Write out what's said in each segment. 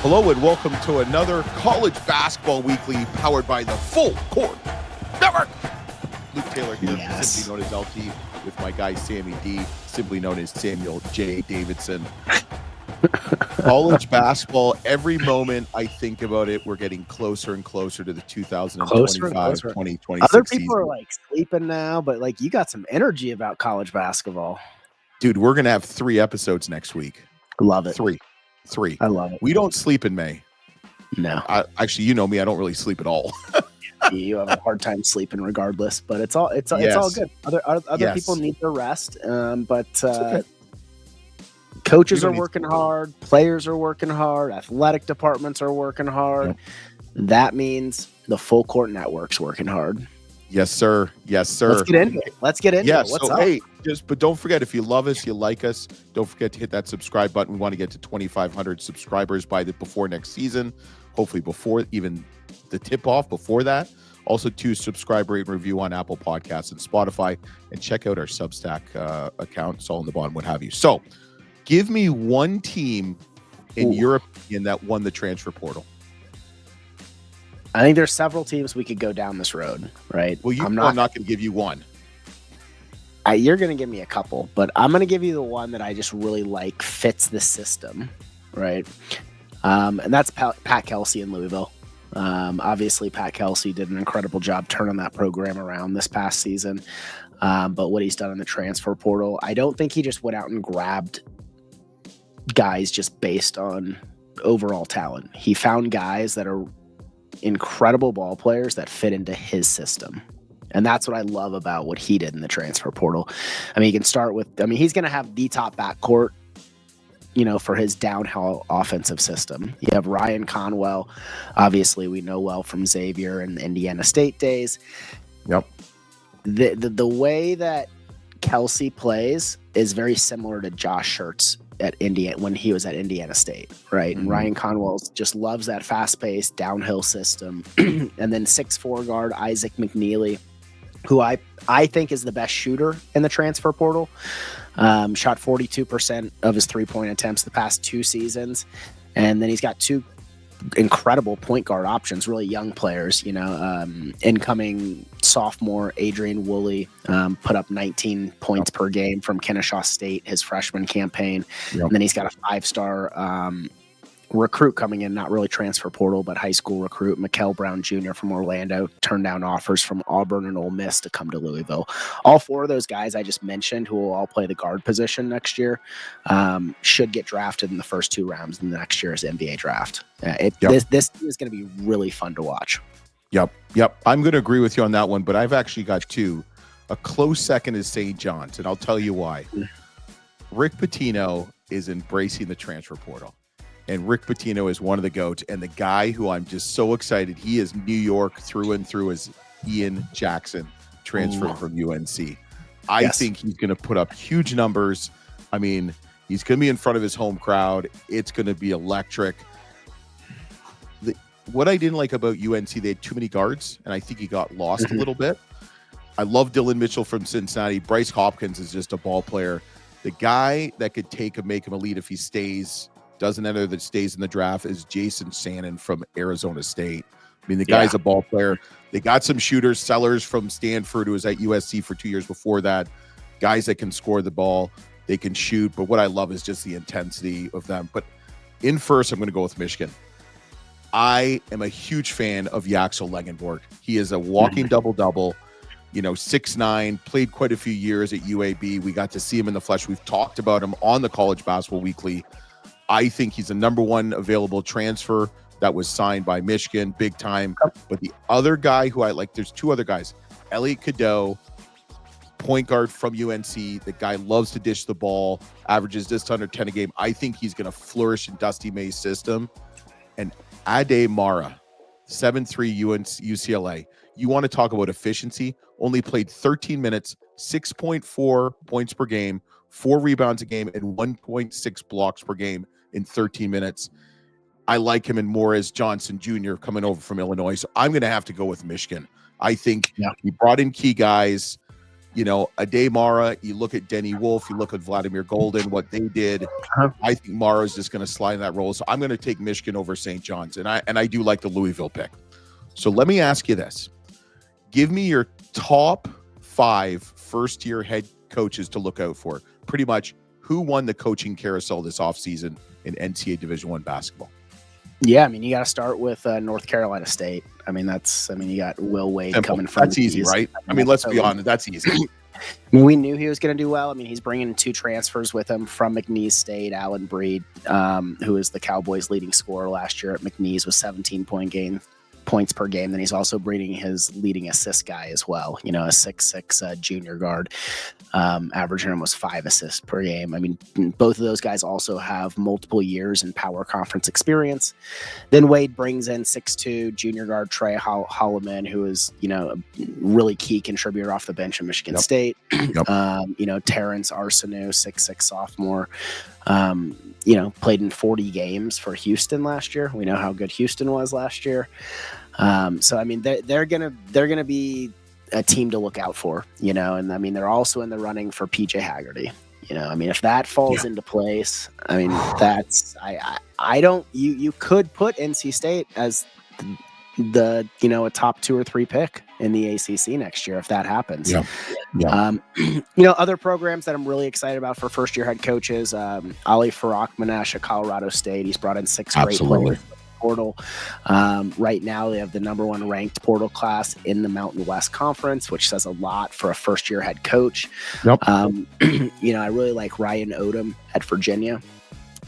Hello and welcome to another College Basketball Weekly powered by the Full Court Network. Luke Taylor here, simply known as LT, with my guy Sammy D, simply known as Samuel J. Davidson. College basketball, every moment I think about it, we're getting closer and closer to the 2025-2026 Other people season. are like sleeping now, but like you got some energy about college basketball. Dude, we're going to have 3 episodes next week. Love it. Three. I love it. We don't sleep in May. No. Actually, you know me, I don't really sleep at all. You have a hard time sleeping regardless, but it's all good. Other people need their rest, but okay. Coaches are working hard, players are working hard, athletic departments are working hard. Yep. That means the Full Court Network's working hard. Yes, sir. Let's get into it. What's up? Hey, but don't forget, if you love us, you like us, don't forget to hit that subscribe button. We want to get to 2,500 subscribers before next season, hopefully before even the tip-off, before that. Also, to subscribe, rate, and review on Apple Podcasts and Spotify, and check out our Substack account. It's all in the bottom, what have you. So, give me one team in your opinion that won the transfer portal. I think there's several teams we could go down this road, right? Well, I'm not going to give you one. You're going to give me a couple, but I'm going to give you the one that I just really like, fits the system, right? And that's Pat Kelsey in Louisville. Obviously, Pat Kelsey did an incredible job turning that program around this past season. But what he's done in the transfer portal, I don't think he just went out and grabbed guys just based on overall talent. He found guys that are incredible ball players that fit into his system. And that's what I love about what he did in the transfer portal. I mean, you can start with, he's going to have the top backcourt, for his downhill offensive system. You have Ryan Conwell, obviously we know well from Xavier and the Indiana State days. Yep. The way that Kelsey plays is very similar to Josh Schertz at Indiana when he was at Indiana State, right? Mm-hmm. And Ryan Conwell just loves that fast-paced downhill system. And then 6'4" guard Isaac McNeely, who I think is the best shooter in the transfer portal. Shot 42% of his three-point attempts the past 2 seasons. And then he's got 2 incredible point guard options, really young players, incoming sophomore Adrian Woolley put up 19 points per game from Kennesaw State his freshman campaign. Yep. And then he's got a 5-star recruit coming in, not really transfer portal, but high school recruit, Mikkel Brown Jr. from Orlando, turned down offers from Auburn and Ole Miss to come to Louisville. All 4 of those guys I just mentioned, who will all play the guard position next year, should get drafted in the first 2 rounds in the next year's NBA draft. This is going to be really fun to watch. Yep. I'm going to agree with you on that one, but I've actually got 2. A close second is St. John's, and I'll tell you why. Rick Pitino is embracing the transfer portal. And Rick Pitino is one of the GOATs. And the guy who I'm just so excited, he is New York through and through, is Ian Jackson, transferring from UNC. I think he's going to put up huge numbers. I mean, he's going to be in front of his home crowd. It's going to be electric. What I didn't like about UNC, they had too many guards, and I think he got lost a little bit. I love Dylan Mitchell from Cincinnati. Bryce Hopkins is just a ball player. The guy that could make him elite if he doesn't enter, that stays in the draft, is Jason Sannon from Arizona State. I mean, the guy's a ball player. They got some shooters, Sellers from Stanford, who was at USC for 2 years before that. Guys that can score the ball, they can shoot. But what I love is just the intensity of them. But in first, I'm going to go with Michigan. I am a huge fan of Yaxel Legenborg. He is a walking double-double, 6'9", played quite a few years at UAB. We got to see him in the flesh. We've talked about him on the College Basketball Weekly. I think he's a number 1 available transfer that was signed by Michigan, big time. But the other guy who I like, there's 2 other guys. Elliot Cadeau, point guard from UNC. The guy loves to dish the ball, averages just under 10 a game. I think he's going to flourish in Dusty May's system. And Ade Mara, 7'3", UCLA. You want to talk about efficiency? Only played 13 minutes, 6.4 points per game, 4 rebounds a game, and 1.6 blocks per game in 13 minutes. I like him, and Morris Johnson Jr. coming over from Illinois. So I'm going to have to go with Michigan. I think he brought in key guys. Ade Mara, you look at Denny Wolf, you look at Vladimir Golden, what they did. I think Mara is just going to slide in that role. So I'm going to take Michigan over St. John's. And I do like the Louisville pick. So let me ask you this. Give me your top 5 first-year head coaches to look out for. Pretty much who won the coaching carousel this offseason in NCAA Division I basketball. Yeah, I mean, you got to start with North Carolina State. I mean, you got Will Wade Simple. coming from. That's easy, right? I mean, let's be honest. That's easy. I mean, we knew he was going to do well. I mean, he's bringing 2 transfers with him from McNeese State. Alan Breed, who is the Cowboys' leading scorer last year at McNeese, with 17 points per game. Then he's also bringing his leading assist guy as well, a 6'6" junior guard, averaging almost 5 assists per game. I mean, both of those guys also have multiple years in power conference experience. Then Wade brings in 6'2" junior guard Trey Holloman, who is, a really key contributor off the bench in Michigan State. Terrence Arsenault, 6'6" sophomore, played in 40 games for Houston last year. We know how good Houston was last year. So I mean, they're gonna be a team to look out for, and I mean, they're also in the running for PJ Haggerty. I mean, if that falls into place, I mean, that's you could put NC State as the a top 2 or 3 pick in the ACC next year if that happens. Other programs that I'm really excited about for first year head coaches, Ali Farakmanesh at Colorado State. He's brought in 6 great players from the portal. Right now they have the number 1 ranked portal class in the Mountain West Conference, which says a lot for a first year head coach. I really like Ryan Odom at Virginia.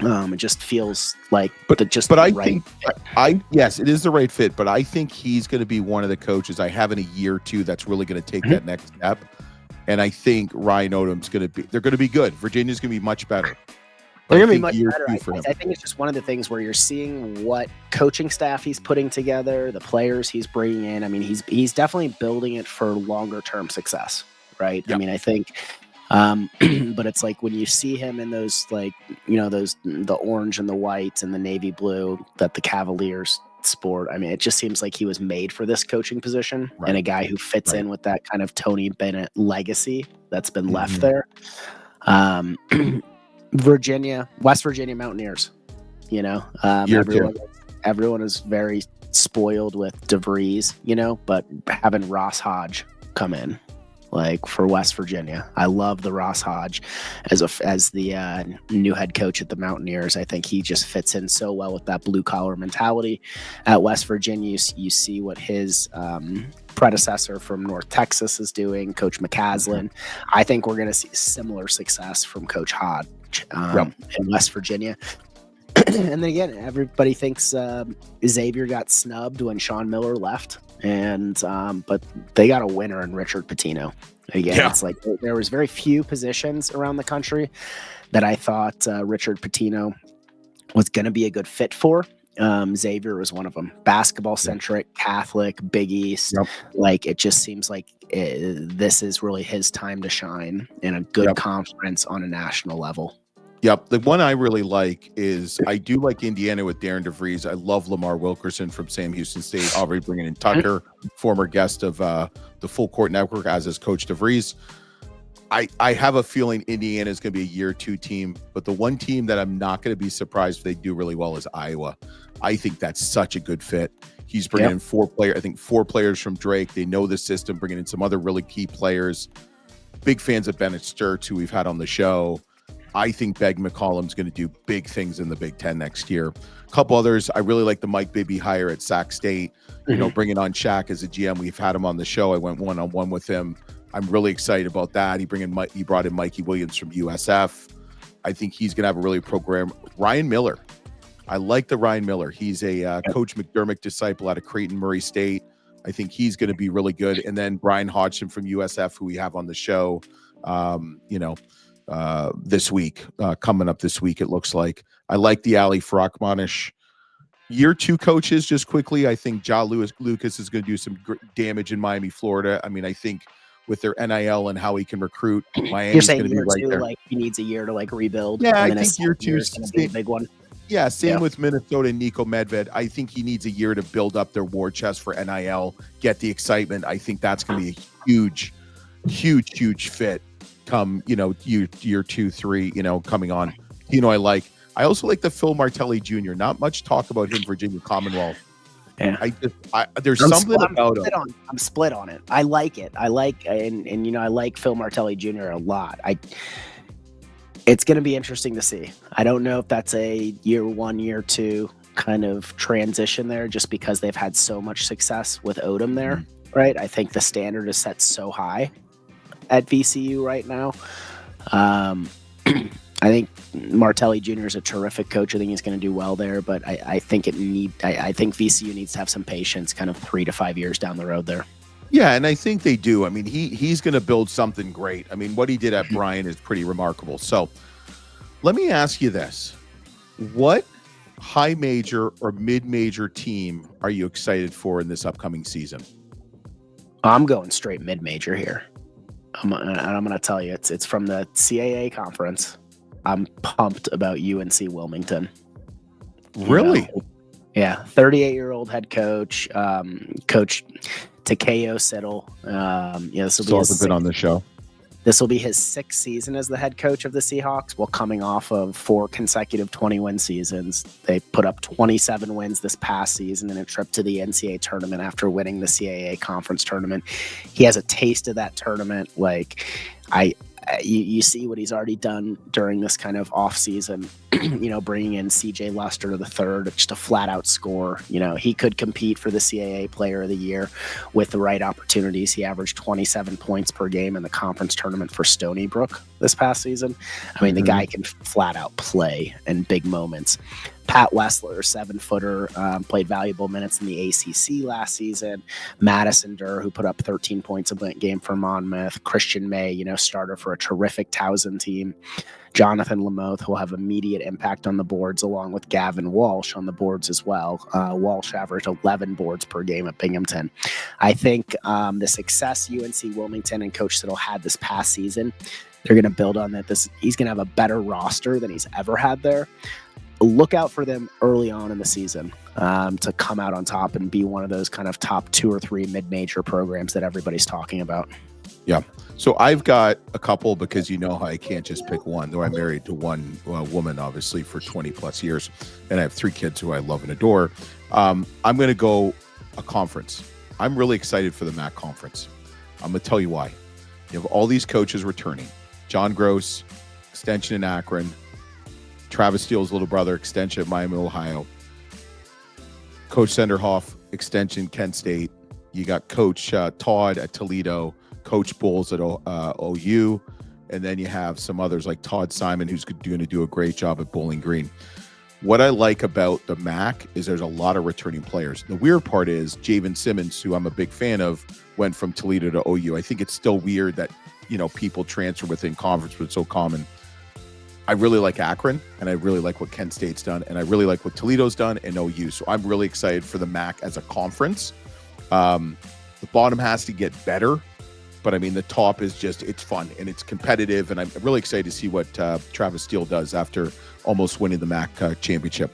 It just feels like yes, it is the right fit, but I think he's going to be one of the coaches I have in a year or two that's really going to take that next step. And I think Ryan Odom's they're going to be good. Virginia's going to be much better. They're going to be much better. I think it's just one of the things where you're seeing what coaching staff he's putting together, the players he's bringing in. I mean, he's definitely building it for longer term success, right? Yep. I mean, I think but it's like when you see him in those, the orange and the white and the navy blue that the Cavaliers sport, I mean, it just seems like he was made for this coaching position, and a guy who fits in with that kind of Tony Bennett legacy that's been left there. West Virginia Mountaineers, everyone is very spoiled with DeVries, but having Ross Hodge come in, for West Virginia. I love the Ross Hodge as the new head coach at the Mountaineers. I think he just fits in so well with that blue collar mentality at West Virginia. You see what his predecessor from North Texas is doing, Coach McCaslin. I think we're going to see similar success from Coach Hodge in West Virginia. And then again, everybody thinks Xavier got snubbed when Sean Miller left, but they got a winner in Richard Pitino. Again, it's like there was very few positions around the country that I thought Richard Pitino was going to be a good fit for. Xavier was one of them. Basketball centric, Catholic, Big East. It just seems like this is really his time to shine in a good conference on a national level. Yep. The one I really like is I do like Indiana with Darren DeVries. I love Lamar Wilkerson from Sam Houston State. Already bringing in Tucker, former guest of the Full Court Network as his coach DeVries. I have a feeling Indiana is going to be a year 2 team, but the one team that I'm not going to be surprised if they do really well is Iowa. I think that's such a good fit. He's bringing in 4 players from Drake. They know the system, bringing in some other really key players. Big fans of Bennett Sturts, who we've had on the show. I think Beg McCollum's going to do big things in the Big Ten next year. A couple others. I really like the Mike Bibby hire at Sac State. Bringing on Shaq as a GM. We've had him on the show. I went one-on-one with him. I'm really excited about that. He brought in Mikey Williams from USF. I think he's going to have a really program. Ryan Miller. I like the Ryan Miller. He's a Coach McDermott disciple out of Creighton Murray State. I think he's going to be really good. And then Brian Hodgson from USF, who we have on the show, this week, coming up this week, it looks like. I like the Ali Farakmanesh. Year 2 coaches, just quickly, I think Ja Lucas is going to do some damage in Miami, Florida. I mean, I think with their NIL and how he can recruit, Miami's going to be right there. Like he needs a year to rebuild. Yeah, I think year 2 is going to be a big one. Yeah, same with Minnesota and Nico Medved. I think he needs a year to build up their war chest for NIL, get the excitement. I think that's going to be a huge fit come, year 2, 3, coming on. I also like the Phil Martelli Jr. Not much talk about him, Virginia Commonwealth. Yeah. There's something about him. I'm split on it. I like it. I like Phil Martelli Jr. a lot. It's going to be interesting to see. I don't know if that's a year 1, year 2 kind of transition there, just because they've had so much success with Odom there, right? I think the standard is set so high at VCU right now. I think Martelli Jr. is a terrific coach. I think he's going to do well there, but I think VCU needs to have some patience, kind of 3 to 5 years down the road there. Yeah, and I think they do. I mean, he's going to build something great. I mean, what he did at Bryan is pretty remarkable. So, let me ask you this: what high major or mid major team are you excited for in this upcoming season? I'm going straight mid major here. I'm going to tell you, it's from the CAA conference. I'm pumped about UNC Wilmington. Really? Yeah. 38-year-old head coach, Coach Takeo Siddle. This will be been on the show. This will be his 6th season as the head coach of the Seahawks, while coming off of 4 consecutive 20-win seasons. They put up 27 wins this past season in a trip to the NCAA tournament after winning the CAA conference tournament. He has a taste of that tournament. You see what he's already done during this kind of off season, bringing in CJ Luster III, just a flat out scorer. He could compete for the CAA player of the year with the right opportunities. He averaged 27 points per game in the conference tournament for Stony Brook this past season. I mean, the guy can flat out play in big moments. Pat Wessler, 7-footer, played valuable minutes in the ACC last season. Madison Durr, who put up 13 points a game for Monmouth. Christian May, starter for a terrific Towson team. Jonathan Lamoth will have immediate impact on the boards, along with Gavin Walsh on the boards as well. Walsh averaged 11 boards per game at Binghamton. I think the success UNC Wilmington and Coach Siddle had this past season, they're going to build on that. He's going to have a better roster than he's ever had there. Look out for them early on in the season to come out on top and be one of those kind of top 2 or 3 mid-major programs that everybody's talking about. Yeah. So I've got a couple, because how I can't just pick one, though I'm married to one woman, obviously, for 20 plus years. And I have 3 kids who I love and adore. I'm going to go a conference. I'm really excited for the MAC conference. I'm going to tell you why. You have all these coaches returning. John Gross, extension in Akron. Travis Steele's little brother, extension at Miami, Ohio. Coach Senderhoff, extension, Kent State. You got Coach Todd at Toledo, Coach Bowles at OU, and then you have some others like Todd Simon, who's going to do a great job at Bowling Green. What I like about the MAC is there's a lot of returning players. The weird part is Javen Simmons, who I'm a big fan of, went from Toledo to OU. I think it's still weird that people transfer within conference, but it's so common. I really like Akron, and I really like what Kent State's done, and I really like what Toledo's done and OU. So I'm really excited for the MAC as a conference. The bottom has to get better, but I mean, the top is it's fun and it's competitive, and I'm really excited to see what Travis Steele does after almost winning the MAC championship.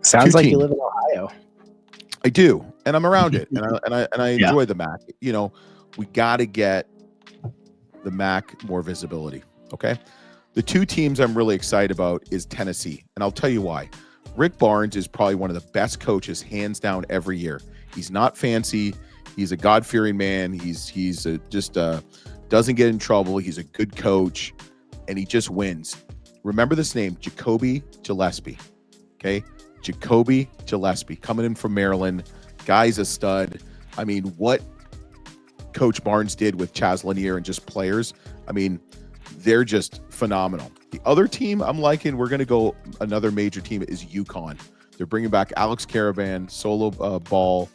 Sounds like you live in Ohio. I do, and I'm around it, and I enjoy the MAC. We got to get the MAC more visibility. Okay. The 2 teams I'm really excited about is Tennessee, and I'll tell you why. Rick Barnes is probably one of the best coaches, hands down, every year. He's not fancy. He's a God-fearing man. He's doesn't get in trouble. He's a good coach, and he just wins. Remember this name, Jacoby Gillespie. Okay, Jacoby Gillespie, coming in from Maryland. Guy's a stud. I mean, what Coach Barnes did with Chaz Lanier and just players, I mean, they're just phenomenal. The other team I'm liking, we're going to go another major team, is UConn. They're bringing back Alex Caravan, Solo Ball,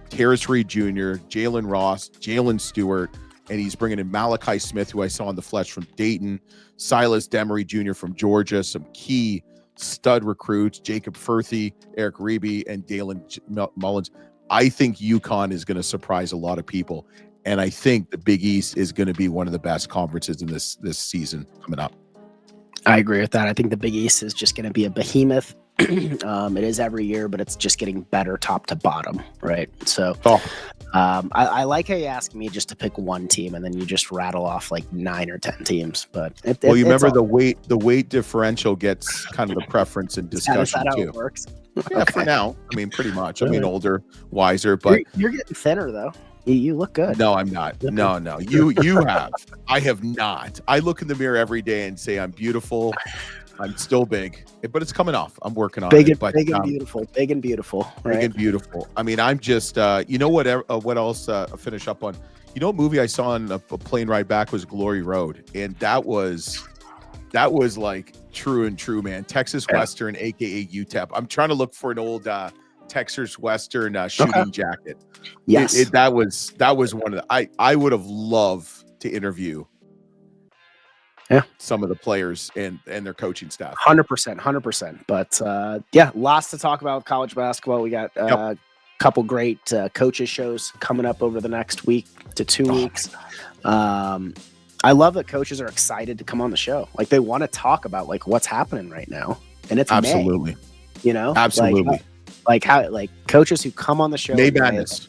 Terrace Reed Jr., Jalen Ross, Jalen Stewart, and he's bringing in Malachi Smith, who I saw in the flesh from Dayton, Silas Demery Jr. from Georgia, some key stud recruits, Jacob Furthy, Eric Reby, and Dalen Mullins. I think UConn is going to surprise a lot of people. And I think the Big East is going to be one of the best conferences in this season coming up. I agree with that. I think the Big East is just going to be a behemoth. It is every year, but it's just getting better top to bottom, right? So I like how you ask me just to pick one team and then you just rattle off like 9 or 10 teams. But you remember the weight differential gets kind of the preference and discussion is that how too. It works? Yeah, Okay. for now. I mean, pretty much. I mean, older, wiser, but you're getting thinner though. You look good. No, I'm not. No. You have. I have not. I look in the mirror every day and say I'm beautiful. I'm still big, but it's coming off. I'm working on big it. Big and beautiful. Big and beautiful. Right? Big and beautiful. I mean, I'm just. You know what? What else? I'll finish up on. You know, what movie I saw on a plane ride back was Glory Road, and that was like true, man. Texas Western, aka UTEP. I'm trying to look for an old Texas Western shooting jacket. Yes, that was one of the. I would have loved to interview. Some of the players and their coaching staff. 100%. But lots to talk about with college basketball. We got a couple great coaches shows coming up over the next week to 2 weeks. I love that coaches are excited to come on the show. Like they want to talk about like what's happening right now, and it's absolutely, May, you know, absolutely. Like how coaches who come on the show. May Madness.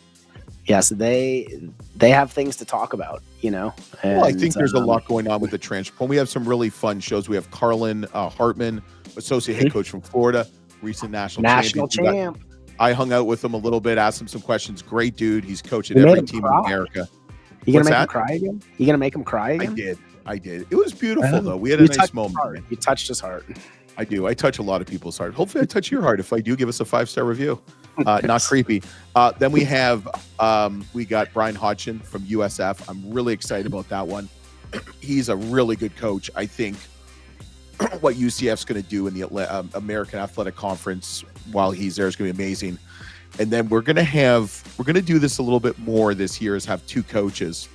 Yes, they have things to talk about, you know. And, well, I think there's a lot going on with the transfer portal. We have some really fun shows. We have Carlin Hartman, associate head coach from Florida, recent national champ. I hung out with him a little bit, asked him some questions. Great dude. He's coaching every team in America. You gonna make him cry again? You gonna make him cry again? I did. It was beautiful though. We had a nice moment. You touched his heart. I do. I touch a lot of people's heart. Hopefully I touch your heart. If I do, give us a 5-star review. Not creepy. Then we have, we got Brian Hodgson from USF. I'm really excited about that one. He's a really good coach. I think what UCF's going to do in the American Athletic Conference while he's there is going to be amazing. And then we're going to do this a little bit more this year, is have 2 coaches.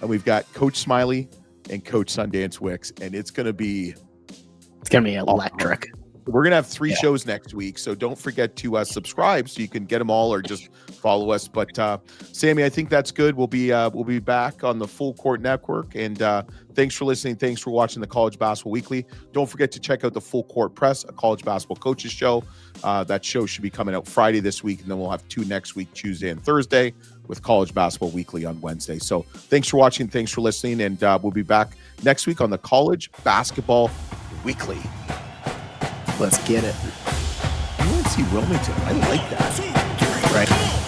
And we've got Coach Smiley and Coach Sundance Wicks. And it's going to be electric. We're going to have 3 shows next week, so don't forget to subscribe so you can get them all, or just follow us. But Sammy, I think that's good. We'll be back on the Full Court Network, and thanks for listening. Thanks for watching the College Basketball Weekly. Don't forget to check out the Full Court Press, a college basketball coaches show. That show should be coming out Friday this week, and then we'll have 2 next week, Tuesday and Thursday, with College Basketball Weekly on Wednesday. So thanks for watching. Thanks for listening, and we'll be back next week on the College Basketball Weekly. Let's get it. UNC Wilmington. I like that. Right.